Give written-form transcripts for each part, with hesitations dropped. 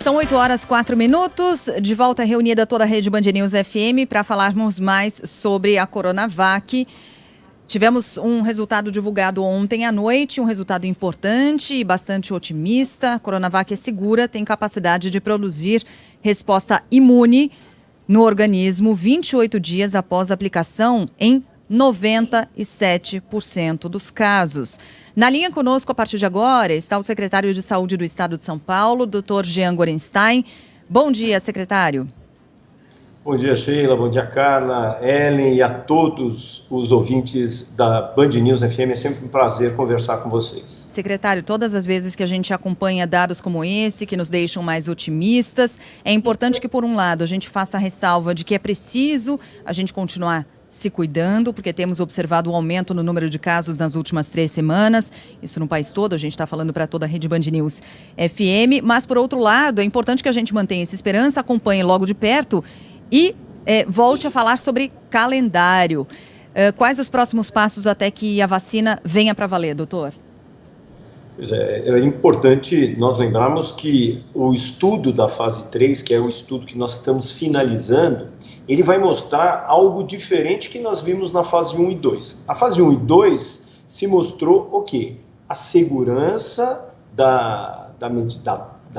São 8h04, de volta reunida toda a rede Band News FM para falarmos mais sobre a Coronavac. Tivemos um resultado divulgado ontem à noite, um resultado importante e bastante otimista. A Coronavac é segura, tem capacidade de produzir resposta imune no organismo 28 dias após a aplicação em 97% dos casos. Na linha conosco, a partir de agora, está o secretário de Saúde do Estado de São Paulo, Dr. Jean Gorenstein. Bom dia, secretário. Bom dia, Sheila. Bom dia, Carla, Ellen e a todos os ouvintes da Band News FM. É sempre um prazer conversar com vocês. Secretário, todas as vezes que a gente acompanha dados como esse, que nos deixam mais otimistas, é importante que, por um lado, a gente faça a ressalva de que é preciso a gente continuar se cuidando, porque temos observado um aumento no número de casos nas últimas 3 semanas, isso no país todo, a gente está falando para toda a rede Band News FM, mas por outro lado, é importante que a gente mantenha essa esperança, acompanhe logo de perto e volte a falar sobre calendário. Quais os próximos passos até que a vacina venha para valer, doutor? Pois é importante nós lembrarmos que o estudo da fase 3, que é o estudo que nós estamos finalizando, ele vai mostrar algo diferente que nós vimos na fase 1 e 2. A fase 1 e 2 se mostrou o quê? A segurança da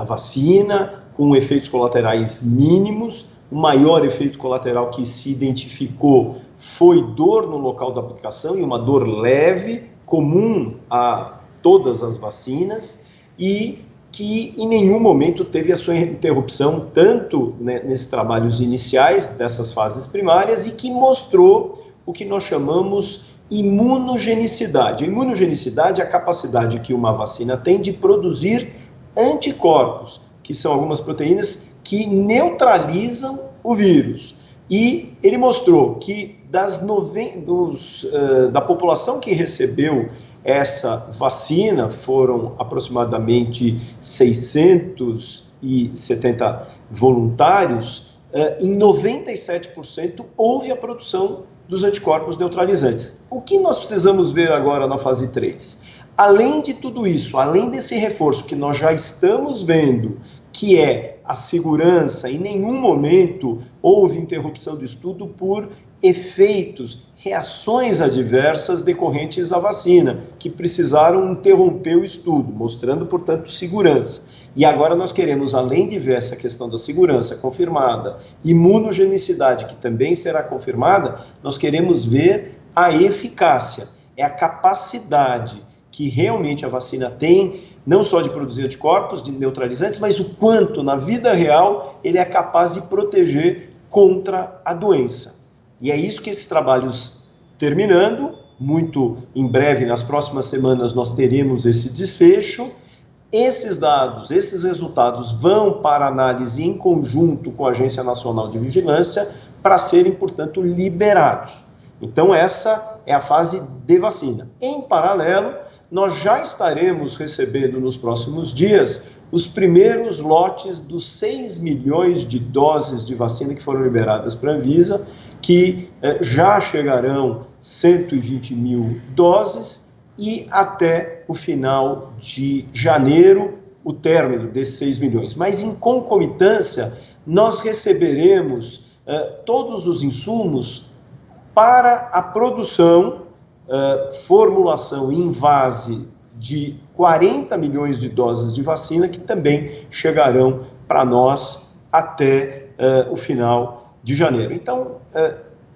vacina, com efeitos colaterais mínimos. O maior efeito colateral que se identificou foi dor no local da aplicação, e uma dor leve, comum a todas as vacinas, e que em nenhum momento teve a sua interrupção, tanto nesses trabalhos iniciais dessas fases primárias, e que mostrou o que nós chamamos imunogenicidade. A imunogenicidade é a capacidade que uma vacina tem de produzir anticorpos, que são algumas proteínas que neutralizam o vírus. E ele mostrou que da população que recebeu essa vacina, foram aproximadamente 670 voluntários, em 97% houve a produção dos anticorpos neutralizantes. O que nós precisamos ver agora na fase 3? Além de tudo isso, além desse reforço que nós já estamos vendo, que é a segurança, em nenhum momento houve interrupção do estudo por efeitos, reações adversas decorrentes à vacina, que precisaram interromper o estudo, mostrando, portanto, segurança. E agora nós queremos, além de ver essa questão da segurança confirmada, imunogenicidade, que também será confirmada, nós queremos ver a eficácia, é a capacidade que realmente a vacina tem, não só de produzir anticorpos, de neutralizantes, mas o quanto, na vida real, ele é capaz de proteger contra a doença. E é isso que esses trabalhos, terminando, muito em breve, nas próximas semanas, nós teremos esse desfecho. Esses dados, esses resultados vão para análise em conjunto com a Agência Nacional de Vigilância para serem, portanto, liberados. Então, essa é a fase de vacina. Em paralelo, nós já estaremos recebendo nos próximos dias os primeiros lotes dos 6 milhões de doses de vacina que foram liberadas para a Anvisa, que já chegarão 120 mil doses, e até o final de janeiro, o término desses 6 milhões. Mas em concomitância, nós receberemos todos os insumos para a produção, formulação e invase de 40 milhões de doses de vacina, que também chegarão para nós até o final de janeiro. Então,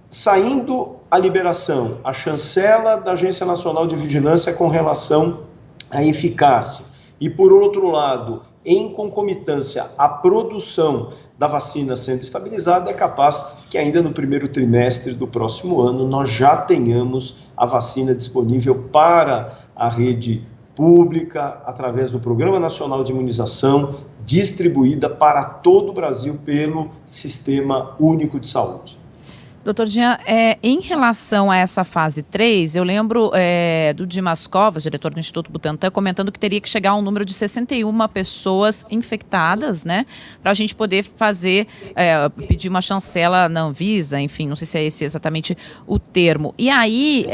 saindo a liberação, a chancela da Agência Nacional de Vigilância com relação à eficácia, e por outro lado, em concomitância, a produção da vacina sendo estabilizada, é capaz que ainda no primeiro trimestre do próximo ano nós já tenhamos a vacina disponível para a rede pública, através do Programa Nacional de Imunização, distribuída para todo o Brasil pelo Sistema Único de Saúde. Doutor Jean, em relação a essa fase 3, eu lembro do Dimas Covas, diretor do Instituto Butantan, comentando que teria que chegar a um número de 61 pessoas infectadas, né, para a gente poder pedir uma chancela na Anvisa, enfim, não sei se é esse exatamente o termo. E aí,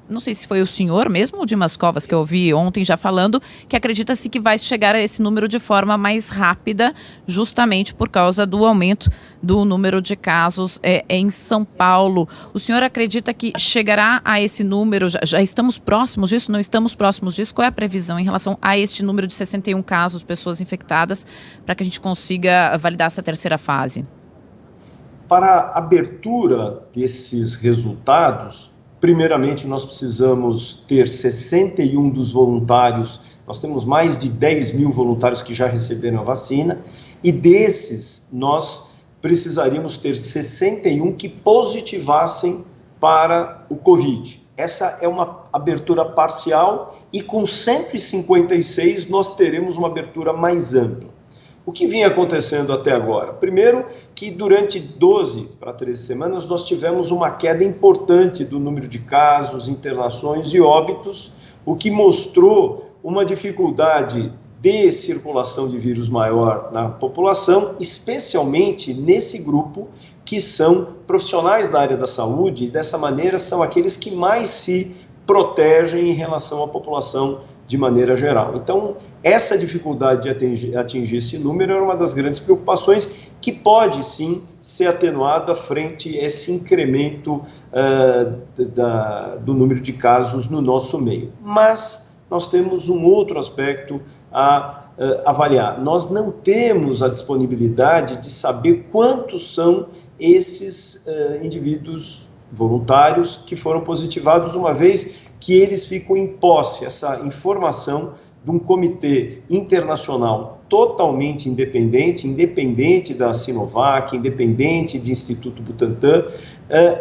não sei se foi o senhor mesmo, o Dimas Covas, que eu ouvi ontem já falando, que acredita-se que vai chegar a esse número de forma mais rápida, justamente por causa do aumento do número de casos em São Paulo. O senhor acredita que chegará a esse número? Já estamos próximos disso? Não estamos próximos disso? Qual é a previsão em relação a este número de 61 casos, pessoas infectadas, para que a gente consiga validar essa terceira fase? Para a abertura desses resultados, primeiramente, nós precisamos ter 61 dos voluntários, nós temos mais de 10 mil voluntários que já receberam a vacina, e desses nós precisaríamos ter 61 que positivassem para o Covid. Essa é uma abertura parcial e com 156 nós teremos uma abertura mais ampla. O que vinha acontecendo até agora? Primeiro, que durante 12 para 13 semanas nós tivemos uma queda importante do número de casos, internações e óbitos, o que mostrou uma dificuldade de circulação de vírus maior na população, especialmente nesse grupo que são profissionais da área da saúde e dessa maneira são aqueles que mais se protegem em relação à população de maneira geral. Então, essa dificuldade de atingir esse número era uma das grandes preocupações que pode, sim, ser atenuada frente a esse incremento do número de casos no nosso meio. Mas nós temos um outro aspecto a avaliar. Nós não temos a disponibilidade de saber quantos são esses indivíduos voluntários que foram positivados, uma vez que eles ficam em posse, essa informação de um comitê internacional totalmente independente da Sinovac, independente do Instituto Butantan,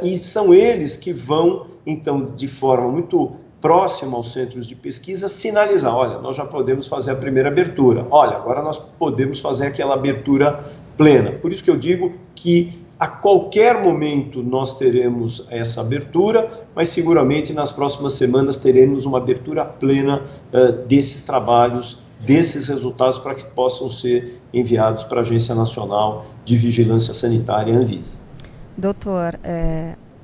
e são eles que vão, então, de forma muito próxima aos centros de pesquisa, sinalizar, olha, nós já podemos fazer a primeira abertura, olha, agora nós podemos fazer aquela abertura plena. Por isso que eu digo que a qualquer momento nós teremos essa abertura, mas seguramente nas próximas semanas teremos uma abertura plena desses trabalhos, desses resultados, para que possam ser enviados para a Agência Nacional de Vigilância Sanitária, Anvisa. Doutor,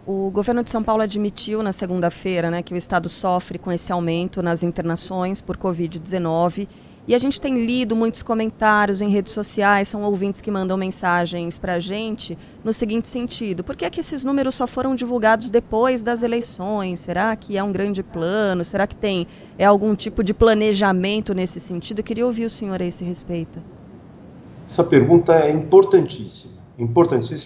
o governo de São Paulo admitiu na segunda-feira, né, que o estado sofre com esse aumento nas internações por Covid-19. E a gente tem lido muitos comentários em redes sociais, são ouvintes que mandam mensagens para a gente no seguinte sentido: por que é que esses números só foram divulgados depois das eleições? Será que é um grande plano? Será que tem algum tipo de planejamento nesse sentido? Eu queria ouvir o senhor a esse respeito. Essa pergunta é importantíssima,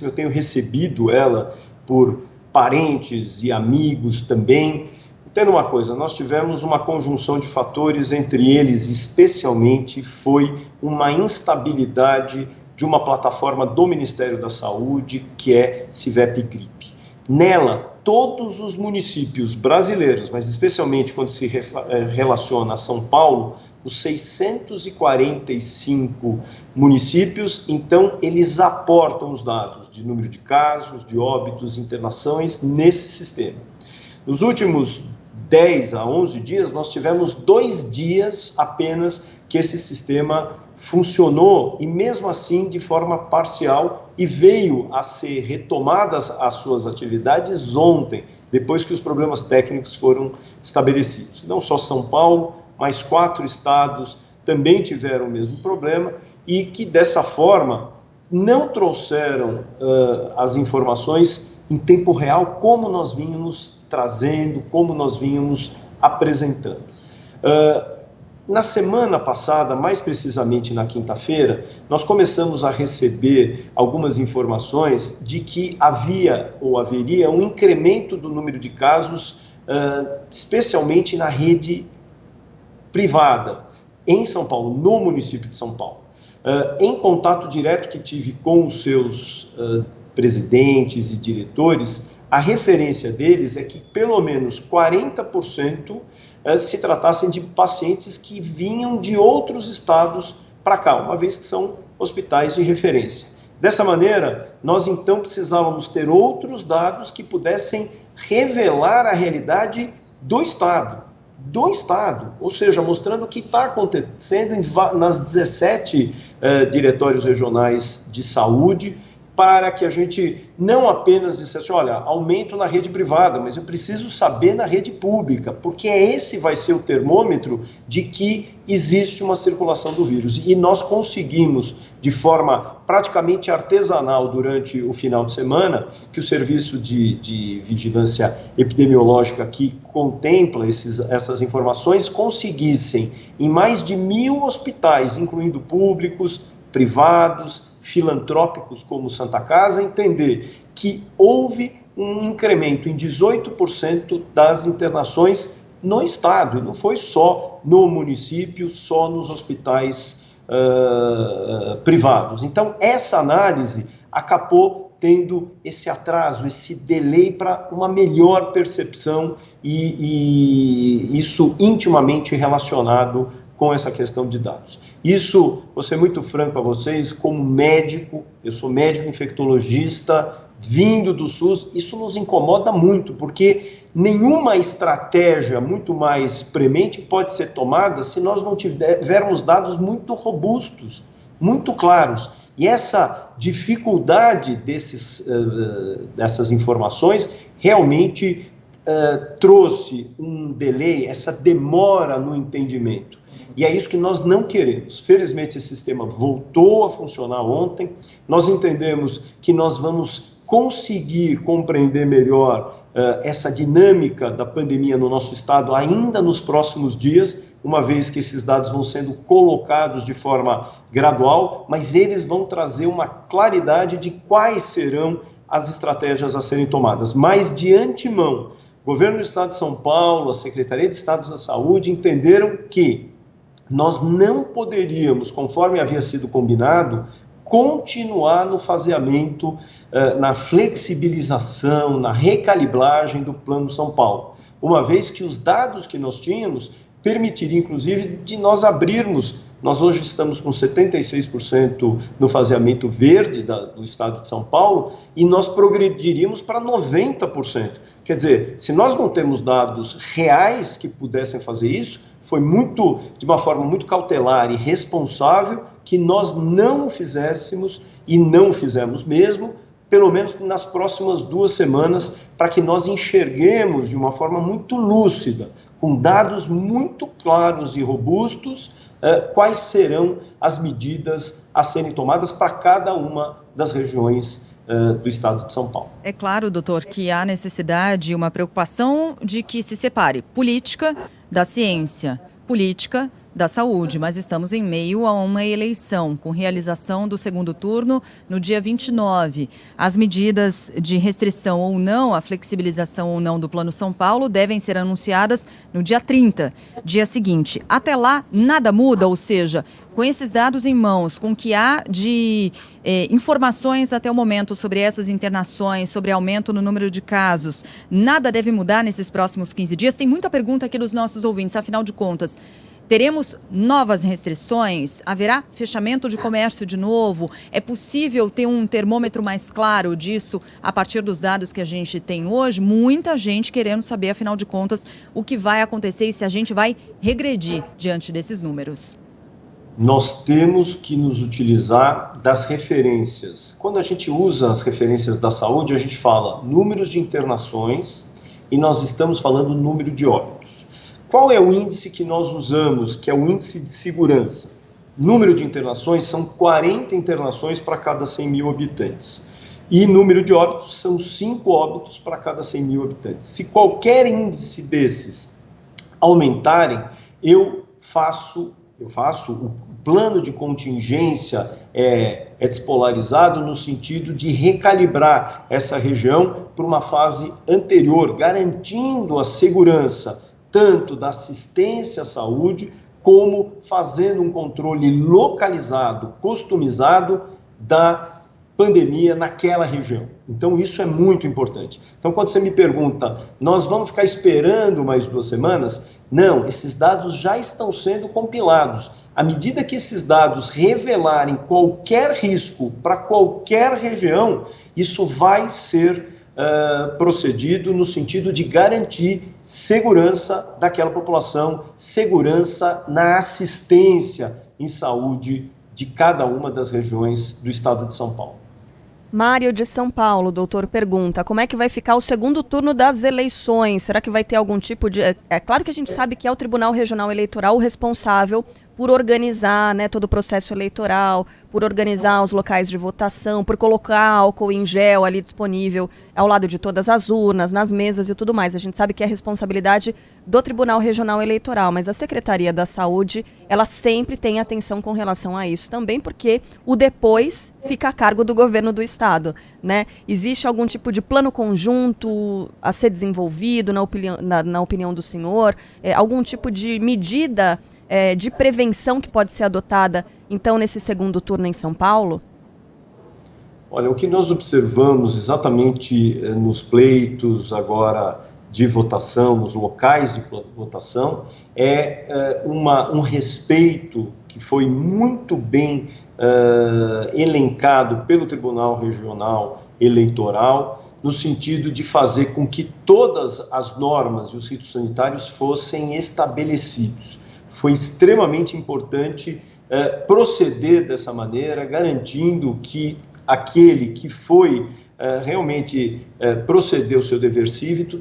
eu tenho recebido ela por parentes e amigos também. Entenda uma coisa, nós tivemos uma conjunção de fatores, entre eles, especialmente, foi uma instabilidade de uma plataforma do Ministério da Saúde, que é CIVEP Gripe. Nela, todos os municípios brasileiros, mas especialmente quando se relaciona a São Paulo, os 645 municípios, então, eles aportam os dados de número de casos, de óbitos, internações nesse sistema. Nos últimos 10 a 11 dias, nós tivemos 2 dias apenas que esse sistema funcionou, e mesmo assim de forma parcial, e veio a ser retomadas as suas atividades ontem, depois que os problemas técnicos foram estabelecidos. Não só São Paulo, mas 4 estados também tiveram o mesmo problema, e que dessa forma não trouxeram as informações em tempo real, como nós vínhamos trazendo, como nós vínhamos apresentando. Na semana passada, mais precisamente na quinta-feira, nós começamos a receber algumas informações de que havia ou haveria um incremento do número de casos, especialmente na rede privada, em São Paulo, no município de São Paulo. Em contato direto que tive com os seus presidentes e diretores, a referência deles é que pelo menos 40% se tratassem de pacientes que vinham de outros estados para cá, uma vez que são hospitais de referência. Dessa maneira, nós então precisávamos ter outros dados que pudessem revelar a realidade do estado, ou seja, mostrando o que está acontecendo nas 17 diretórios regionais de saúde, para que a gente não apenas dissesse, olha, aumento na rede privada, mas eu preciso saber na rede pública, porque esse vai ser o termômetro de que existe uma circulação do vírus. E nós conseguimos, de forma praticamente artesanal durante o final de semana, que o Serviço de Vigilância Epidemiológica, que contempla essas informações, conseguissem, em mais de 1.000 hospitais, incluindo públicos, privados, filantrópicos como Santa Casa, entender que houve um incremento em 18% das internações no estado, e não foi só no município, só nos hospitais privados. Então, essa análise acabou tendo esse atraso, esse delay para uma melhor percepção e isso intimamente relacionado com essa questão de dados. Isso, vou ser muito franco a vocês, como médico, eu sou médico infectologista, vindo do SUS, isso nos incomoda muito, porque nenhuma estratégia muito mais premente pode ser tomada se nós não tivermos dados muito robustos, muito claros. E essa dificuldade dessas informações realmente trouxe um delay, essa demora no entendimento. E é isso que nós não queremos. Felizmente, esse sistema voltou a funcionar ontem. Nós entendemos que nós vamos conseguir compreender melhor essa dinâmica da pandemia no nosso estado ainda nos próximos dias, uma vez que esses dados vão sendo colocados de forma gradual, mas eles vão trazer uma claridade de quais serão as estratégias a serem tomadas. Mas, de antemão, o governo do estado de São Paulo, a Secretaria de Estado da Saúde entenderam que nós não poderíamos, conforme havia sido combinado, continuar no faseamento, na flexibilização, na recalibragem do Plano São Paulo, uma vez que os dados que nós tínhamos permitiriam, inclusive, de nós abrirmos. Nós hoje estamos com 76% no faseamento verde do estado de São Paulo e nós progrediríamos para 90%. Quer dizer, se nós não temos dados reais que pudessem fazer isso, foi de uma forma muito cautelar e responsável que nós não o fizéssemos e não fizemos mesmo, pelo menos nas próximas 2 semanas, para que nós enxerguemos de uma forma muito lúcida, com dados muito claros e robustos, quais serão as medidas a serem tomadas para cada uma das regiões do estado de São Paulo. É claro, doutor, que há necessidade e uma preocupação de que se separe política da ciência, política da saúde, mas estamos em meio a uma eleição, com realização do segundo turno no dia 29. As medidas de restrição ou não, a flexibilização ou não do Plano São Paulo devem ser anunciadas no dia 30, dia seguinte. Até lá, nada muda, ou seja, com esses dados em mãos, com o que há de informações até o momento sobre essas internações, sobre aumento no número de casos, nada deve mudar nesses próximos 15 dias? Tem muita pergunta aqui dos nossos ouvintes, afinal de contas, teremos novas restrições? Haverá fechamento de comércio de novo? É possível ter um termômetro mais claro disso a partir dos dados que a gente tem hoje? Muita gente querendo saber, afinal de contas, o que vai acontecer e se a gente vai regredir diante desses números. Nós temos que nos utilizar das referências. Quando a gente usa as referências da saúde, a gente fala números de internações e nós estamos falando número de óbitos. Qual é o índice que nós usamos, que é o índice de segurança? Número de internações são 40 internações para cada 100 mil habitantes. E número de óbitos são 5 óbitos para cada 100 mil habitantes. Se qualquer índice desses aumentarem, eu faço o plano de contingência é despolarizado no sentido de recalibrar essa região para uma fase anterior, garantindo a segurança tanto da assistência à saúde, como fazendo um controle localizado, customizado da pandemia naquela região. Então, isso é muito importante. Então, quando você me pergunta, nós vamos ficar esperando mais 2 semanas? Não, esses dados já estão sendo compilados. À medida que esses dados revelarem qualquer risco para qualquer região, isso vai ser procedido no sentido de garantir segurança daquela população, segurança na assistência em saúde de cada uma das regiões do estado de São Paulo. Mário de São Paulo, doutor, pergunta, como é que vai ficar o segundo turno das eleições? Será que vai ter algum tipo de... É claro que a gente sabe que é o Tribunal Regional Eleitoral o responsável por organizar, né, todo o processo eleitoral, por organizar os locais de votação, por colocar álcool em gel ali disponível ao lado de todas as urnas, nas mesas e tudo mais. A gente sabe que é responsabilidade do Tribunal Regional Eleitoral, mas a Secretaria da Saúde, ela sempre tem atenção com relação a isso também, porque o depois fica a cargo do governo do Estado, né? Existe algum tipo de plano conjunto a ser desenvolvido, na opinião do senhor? Algum tipo de medida de prevenção que pode ser adotada, então, nesse segundo turno em São Paulo? Olha, o que nós observamos exatamente nos pleitos agora de votação, nos locais de votação, é um respeito que foi muito bem elencado pelo Tribunal Regional Eleitoral, no sentido de fazer com que todas as normas e os ritos sanitários fossem estabelecidos. Foi extremamente importante proceder dessa maneira, garantindo que aquele que foi realmente proceder ao seu dever cívico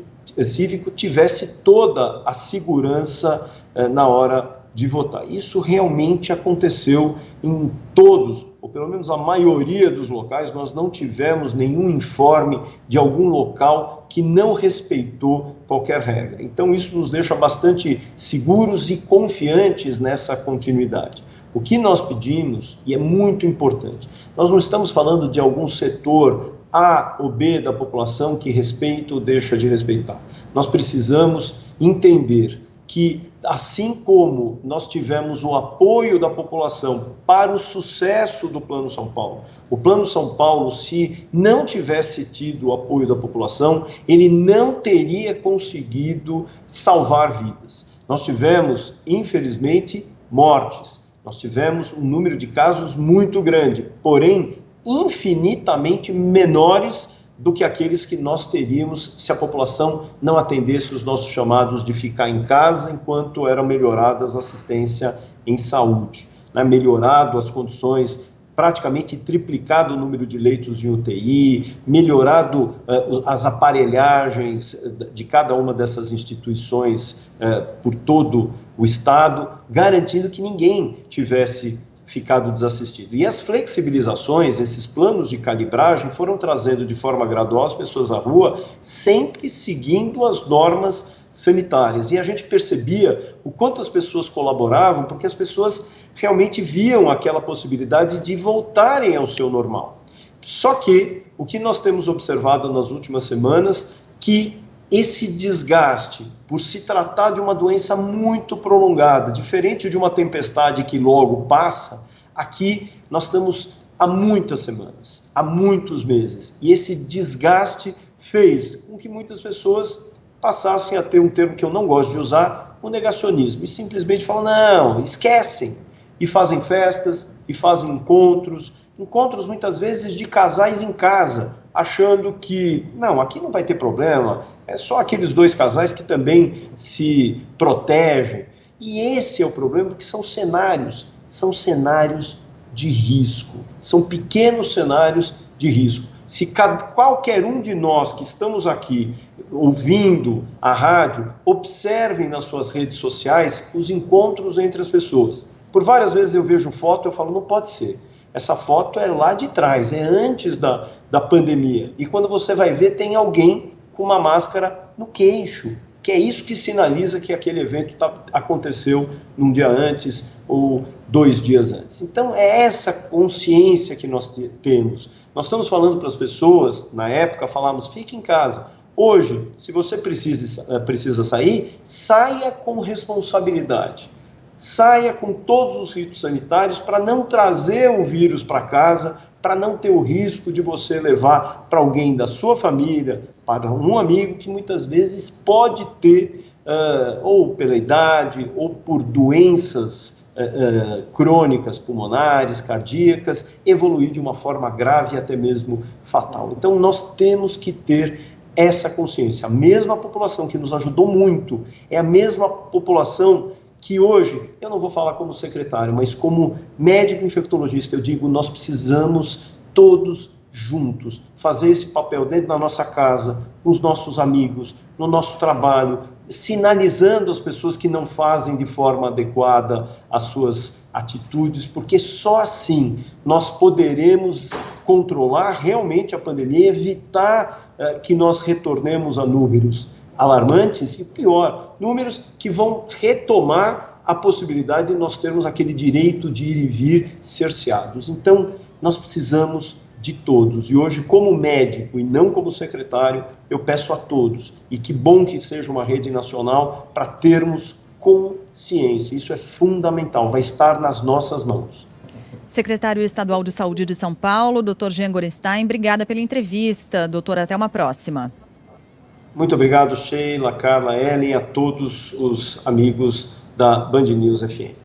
tivesse toda a segurança na hora de votar. Isso realmente aconteceu em todos, ou pelo menos a maioria dos locais. Nós não tivemos nenhum informe de algum local que não respeitou qualquer regra. Então isso nos deixa bastante seguros e confiantes nessa continuidade. O que nós pedimos, e é muito importante, nós não estamos falando de algum setor A ou B da população que respeita ou deixa de respeitar. Nós precisamos entender que, assim como nós tivemos o apoio da população para o sucesso do Plano São Paulo, o Plano São Paulo, se não tivesse tido o apoio da população, ele não teria conseguido salvar vidas. Nós tivemos, infelizmente, mortes, nós tivemos um número de casos muito grande, porém, infinitamente menores do que aqueles que nós teríamos se a população não atendesse os nossos chamados de ficar em casa enquanto eram melhoradas a assistência em saúde, né? Melhorado as condições, praticamente triplicado o número de leitos de UTI, melhorado as aparelhagens de cada uma dessas instituições por todo o Estado, garantindo que ninguém tivesse ficado desassistido. E as flexibilizações, esses planos de calibragem, foram trazendo de forma gradual as pessoas à rua, sempre seguindo as normas sanitárias. E a gente percebia o quanto as pessoas colaboravam, porque as pessoas realmente viam aquela possibilidade de voltarem ao seu normal. Só que o que nós temos observado nas últimas semanas, que esse desgaste, por se tratar de uma doença muito prolongada, diferente de uma tempestade que logo passa, aqui nós estamos há muitas semanas, há muitos meses, e esse desgaste fez com que muitas pessoas passassem a ter um termo que eu não gosto de usar, o negacionismo, e simplesmente falam, não, esquecem, e fazem festas, e fazem encontros muitas vezes de casais em casa, achando que, não, aqui não vai ter problema, é só aqueles dois casais que também se protegem. E esse é o problema, porque são cenários de risco, são pequenos cenários de risco. Se qualquer um de nós que estamos aqui ouvindo a rádio, observem nas suas redes sociais os encontros entre as pessoas. Por várias vezes eu vejo foto e eu falo, não pode ser. Essa foto é lá de trás, é antes da pandemia. E quando você vai ver, tem alguém com uma máscara no queixo, que é isso que sinaliza que aquele evento aconteceu num dia antes ou 2 dias antes. Então é essa consciência que nós temos. Nós estamos falando para as pessoas, na época falávamos, fique em casa. Hoje, se você precisa sair, saia com responsabilidade. Saia com todos os ritos sanitários para não trazer o vírus para casa, para não ter o risco de você levar para alguém da sua família, para um amigo que muitas vezes pode ter, ou pela idade, ou por doenças crônicas, pulmonares, cardíacas, evoluir de uma forma grave e até mesmo fatal. Então nós temos que ter essa consciência. A mesma população que nos ajudou muito, é a mesma população que hoje, eu não vou falar como secretário, mas como médico infectologista, eu digo, nós precisamos todos juntos, fazer esse papel dentro da nossa casa, com os nossos amigos, no nosso trabalho, sinalizando as pessoas que não fazem de forma adequada as suas atitudes, porque só assim nós poderemos controlar realmente a pandemia e evitar que nós retornemos a números alarmantes e, pior, números que vão retomar a possibilidade de nós termos aquele direito de ir e vir cerceados. Então, nós precisamos de todos. E hoje, como médico e não como secretário, eu peço a todos, e que bom que seja uma rede nacional, para termos consciência. Isso é fundamental, vai estar nas nossas mãos. Secretário Estadual de Saúde de São Paulo, Dr. Jean Gorenstein, obrigada pela entrevista. Doutor, até uma próxima. Muito obrigado, Sheila, Carla, Ellen, a todos os amigos da Band News FM.